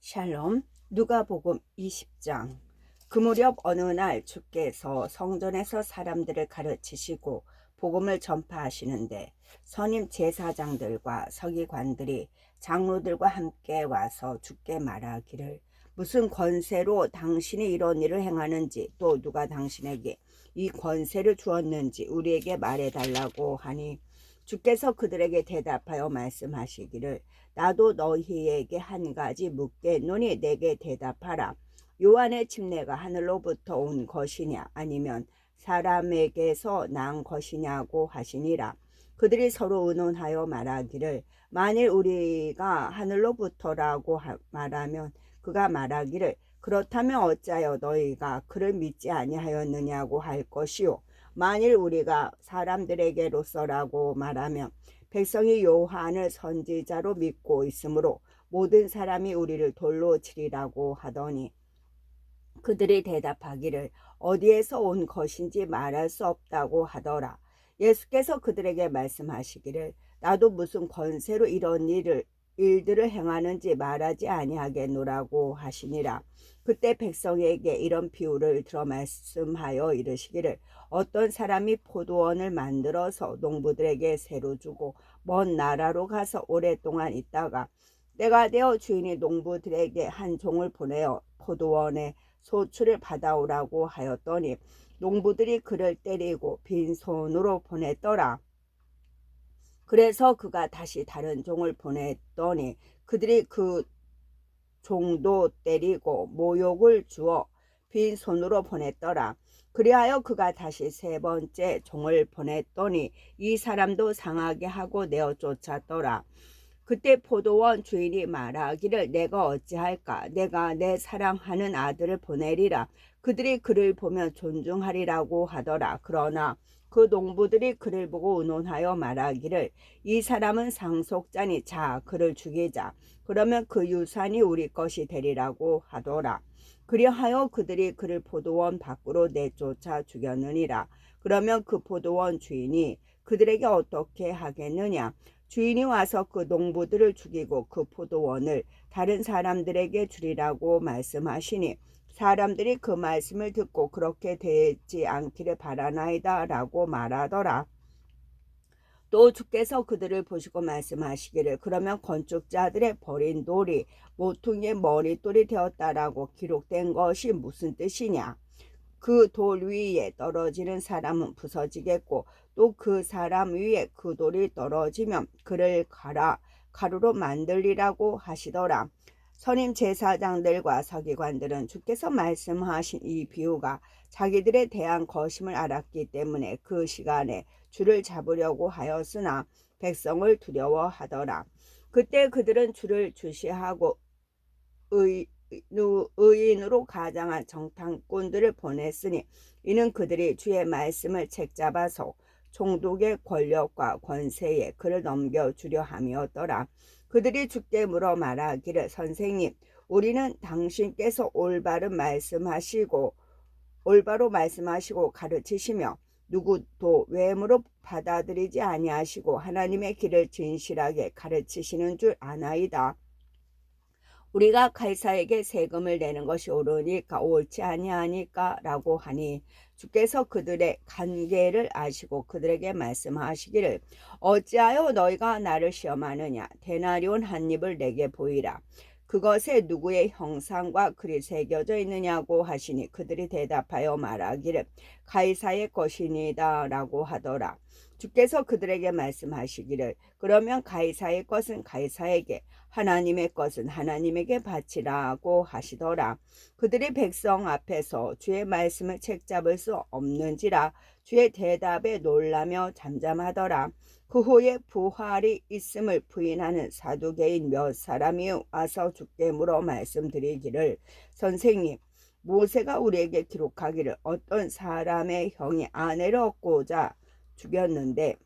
샬롬. 누가복음 20장. 그 무렵 어느 날 주께서 성전에서 사람들을 가르치시고 복음을 전파하시는데 선임 제사장들과 서기관들이 장로들과 함께 와서 주께 말하기를, 무슨 권세로 당신이 이런 일을 행하는지, 또 누가 당신에게 이 권세를 주었는지 우리에게 말해달라고 하니, 주께서 그들에게 대답하여 말씀하시기를, 나도 너희에게 한 가지 묻겠노니 내게 대답하라. 요한의 침례가 하늘로부터 온 것이냐 아니면 사람에게서 난 것이냐고 하시니라. 그들이 서로 의논하여 말하기를, 만일 우리가 하늘로부터라고 말하면 그가 말하기를, 그렇다면 어찌하여 너희가 그를 믿지 아니하였느냐고 할 것이요, 만일 우리가 사람들에게로서라고 말하면 백성이 요한을 선지자로 믿고 있으므로 모든 사람이 우리를 돌로 치리라고 하더니, 그들이 대답하기를 어디에서 온 것인지 말할 수 없다고 하더라. 예수께서 그들에게 말씀하시기를, 나도 무슨 권세로 이런 일들을 행하는지 말하지 아니하겠노라고 하시니라. 그때 백성에게 이런 비유를 들어 말씀하여 이르시기를, 어떤 사람이 포도원을 만들어서 농부들에게 새로 주고 먼 나라로 가서 오랫동안 있다가 때가 되어 주인이 농부들에게 한 종을 보내어 포도원에 소출을 받아오라고 하였더니 농부들이 그를 때리고 빈손으로 보냈더라. 그래서 그가 다시 다른 종을 보냈더니 그들이 그 종도 때리고 모욕을 주어 빈손으로 보냈더라. 그리하여 그가 다시 세 번째 종을 보냈더니 이 사람도 상하게 하고 내어 쫓았더라. 그때 포도원 주인이 말하기를, 내가 어찌할까? 내가 내 사랑하는 아들을 보내리라. 그들이 그를 보면 존중하리라고 하더라. 그러나 그 농부들이 그를 보고 의논하여 말하기를, 이 사람은 상속자니 자 그를 죽이자. 그러면 그 유산이 우리 것이 되리라고 하더라. 그리하여 그들이 그를 포도원 밖으로 내쫓아 죽였느니라. 그러면 그 포도원 주인이 그들에게 어떻게 하겠느냐? 주인이 와서 그 농부들을 죽이고 그 포도원을 다른 사람들에게 주리라고 말씀하시니, 사람들이 그 말씀을 듣고 그렇게 되지 않기를 바라나이다 라고 말하더라. 또 주께서 그들을 보시고 말씀하시기를, 그러면 건축자들의 버린 돌이 모퉁이의 머릿돌이 되었다라고 기록된 것이 무슨 뜻이냐? 그 돌 위에 떨어지는 사람은 부서지겠고 또 그 사람 위에 그 돌이 떨어지면 그를 가루로 만들리라고 하시더라. 선임 제사장들과 서기관들은 주께서 말씀하신 이 비유가 자기들에 대한 것임을 알았기 때문에 그 시간에 주를 잡으려고 하였으나 백성을 두려워하더라. 그때 그들은 주를 주시하고 의인으로 가장한 정탐꾼들을 보냈으니, 이는 그들이 주의 말씀을 책잡아서 총독의 권력과 권세에 그를 넘겨주려 함이었더라. 그들이 주께 물어 말하기를, 선생님, 우리는 당신께서 올바로 말씀하시고 가르치시며 누구도 외모로 받아들이지 아니하시고 하나님의 길을 진실하게 가르치시는 줄 아나이다. 우리가 가이사에게 세금을 내는 것이 옳으니까 옳지 아니하니까 라고 하니, 주께서 그들의 관계를 아시고 그들에게 말씀하시기를, 어찌하여 너희가 나를 시험하느냐? 데나리온 한 입을 내게 보이라. 그것에 누구의 형상과 글이 새겨져 있느냐고 하시니, 그들이 대답하여 말하기를 가이사의 것이니다 라고 하더라. 주께서 그들에게 말씀하시기를, 그러면 가이사의 것은 가이사에게, 하나님의 것은 하나님에게 바치라고 하시더라. 그들이 백성 앞에서 주의 말씀을 책잡을 수 없는지라 주의 대답에 놀라며 잠잠하더라. 그 후에 부활이 있음을 부인하는 사두개인 몇 사람이 와서 주께 물어 말씀드리기를, 선생님, 모세가 우리에게 기록하기를 어떤 사람의 형이 아내를 얻고자 죽었는데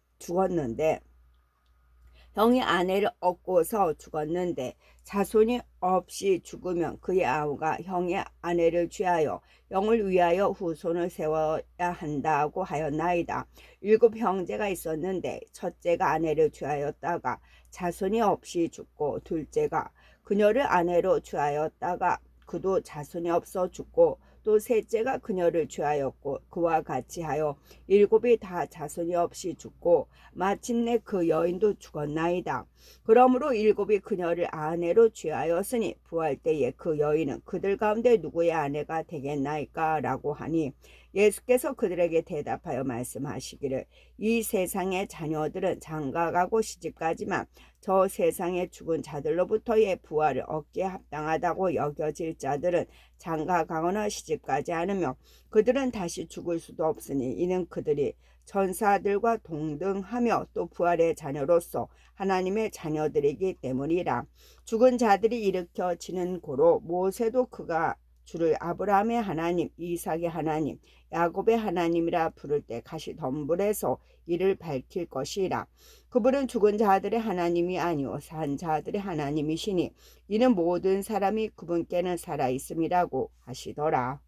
형이 아내를 얻고서 죽었는데 자손이 없이 죽으면 그의 아우가 형의 아내를 취하여 영을 위하여 후손을 세워야 한다고 하였나이다. 7 형제가 있었는데 첫째가 아내를 취하였다가 자손이 없이 죽고 둘째가 그녀를 아내로 취하였다가 그도 자손이 없어 죽고 또 셋째가 그녀를 취하였고 그와 같이 하여 일곱이 다 자손이 없이 죽고 마침내 그 여인도 죽었나이다. 그러므로 일곱이 그녀를 아내로 취하였으니 부활 때에 그 여인은 그들 가운데 누구의 아내가 되겠나이까 라고 하니 예수께서 그들에게 대답하여 말씀하시기를 이 세상의 자녀들은 장가가고 시집가지만 저 세상에 죽은 자들로부터의 부활을 얻기에 합당하다고 여겨질 자들은 장가가거나 시집가지 않으며 그들은 다시 죽을 수도 없으니 이는 그들이 천사들과 동등하며 또 부활의 자녀로서 하나님의 자녀들이기 때문이라. 죽은 자들이 일으켜지는 고로 모세도 그가 주를 아브라함의 하나님, 이삭의 하나님, 야곱의 하나님이라 부를 때 가시덤불에서 이를 밝힐 것이라. 그분은 죽은 자들의 하나님이 아니오 산 자들의 하나님이시니 이는 모든 사람이 그분께는 살아있음이라고 하시더라.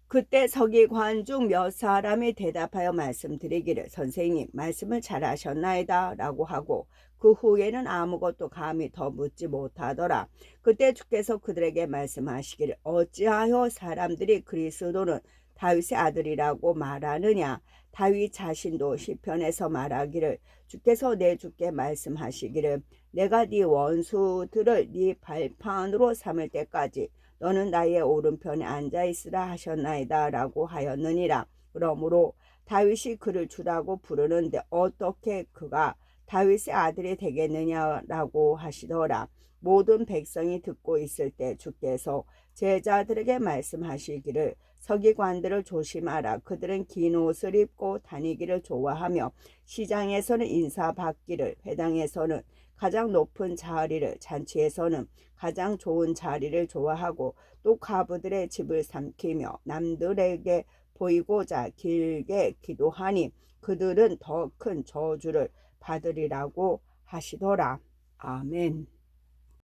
그때 서기관 중 몇 사람이 대답하여 말씀드리기를 선생님 말씀을 잘하셨나이다 라고 하고 그 후에는 아무것도 감히 더 묻지 못하더라. 그때 주께서 그들에게 말씀하시기를 어찌하여 사람들이 그리스도는 다윗의 아들이라고 말하느냐. 다윗 자신도 시편에서 말하기를 주께서 내 주께 말씀하시기를 내가 네 원수들을 네 발판으로 삼을 때까지 너는 나의 오른편에 앉아있으라 하셨나이다 라고 하였느니라. 그러므로 다윗이 그를 주라고 부르는데 어떻게 그가 다윗의 아들이 되겠느냐라고 하시더라. 모든 백성이 듣고 있을 때 주께서 제자들에게 말씀하시기를 서기관들을 조심하라. 그들은 긴 옷을 입고 다니기를 좋아하며 시장에서는 인사받기를 회당에서는 가장 높은 자리를 잔치에서는 가장 좋은 자리를 좋아하고 또 과부들의 집을 삼키며 남들에게 보이고자 길게 기도하니 그들은 더 큰 저주를 받으리라고 하시더라. 아멘.